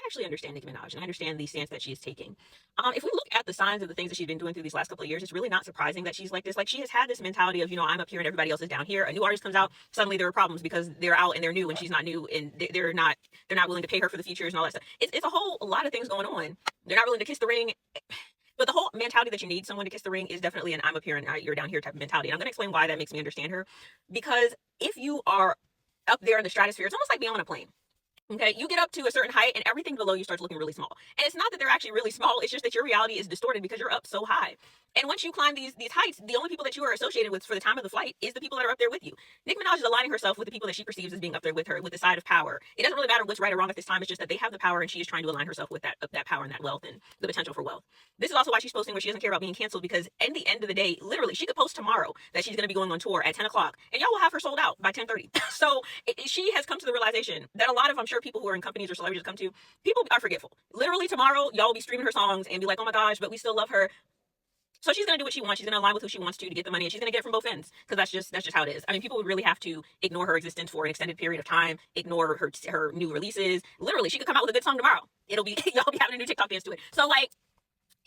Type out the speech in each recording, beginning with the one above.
actually understand Nicki Minaj and I understand the stance that she is taking. If we look at the signs of the things that she's been doing through these last couple of years, it's really not surprising that she's like this. Like she has had this mentality of, I'm up here and everybody else is down here. A new artist comes out, suddenly there are problems because they're out and they're new and she's not new and they're not willing to pay her for the features and all that stuff. It's a lot of things going on. They're not willing to kiss the ring. But the whole mentality that you need someone to kiss the ring is definitely an I'm up here and you're down here type of mentality. And I'm going to explain why that makes me understand her. Because if you are up there in the stratosphere, it's almost like being on a plane. Okay, you get up to a certain height and everything below you starts looking really small. And it's not that they're actually really small, it's just that your reality is distorted because you're up so high. And once you climb these heights, the only people that you are associated with for the time of the flight is the people that are up there with you. Nicki Minaj is aligning herself with the people that she perceives as being up there with her, with the side of power. It doesn't really matter what's right or wrong at this time, it's just that they have the power and she is trying to align herself with that power and that wealth and the potential for wealth. This is also why she's posting where she doesn't care about being canceled, because at the end of the day, literally, she could post tomorrow that she's going to be going on tour at 10 o'clock and y'all will have her sold out by 10:30. So she has come to the realization that a lot of, I'm sure, people who are in companies or celebrities come to, people are forgetful. Literally tomorrow, y'all will be streaming her songs and be like, oh my gosh, but we still love her. So she's going to do what she wants. She's going to align with who she wants to get the money, and she's going to get it from both ends, because that's just how it is. I mean, people would really have to ignore her existence for an extended period of time, ignore her new releases. Literally, she could come out with a good song tomorrow. It'll be, y'all be having a new TikTok dance to it. So like,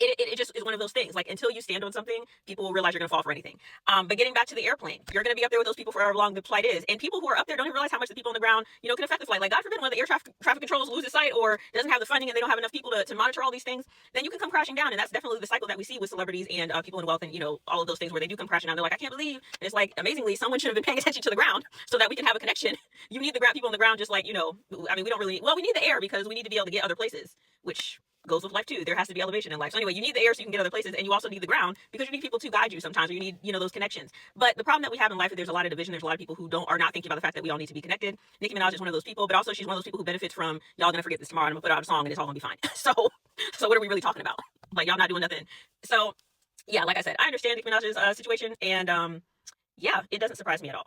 it just is one of those things. Like, until you stand on something, people will realize you're going to fall for anything. But getting back to the airplane, you're going to be up there with those people for however long the flight is. And people who are up there don't even realize how much the people on the ground, can affect the flight. Like, God forbid, one of the air traffic controls loses sight or doesn't have the funding and they don't have enough people to monitor all these things, then you can come crashing down. And that's definitely the cycle that we see with celebrities and people in wealth and, all of those things where they do come crashing down. They're like, I can't believe. And it's like, amazingly, someone should have been paying attention to the ground so that we can have a connection. You need the ground people on the ground, just like, we don't really, we need the air because we need to be able to get other places, which goes with life too. There has to be elevation in life. So anyway, you need the air so you can get other places, and you also need the ground because you need people to guide you sometimes, or you need, those connections. But the problem that we have in life is there's a lot of division. There's a lot of people who are not thinking about the fact that we all need to be connected. Nicki Minaj is one of those people, but also she's one of those people who benefits from, y'all gonna forget this tomorrow and I'm gonna put out a song and it's all gonna be fine. So what are we really talking about? Like, y'all not doing nothing. So yeah, like I said, I understand Nicki Minaj's situation, and yeah, it doesn't surprise me at all.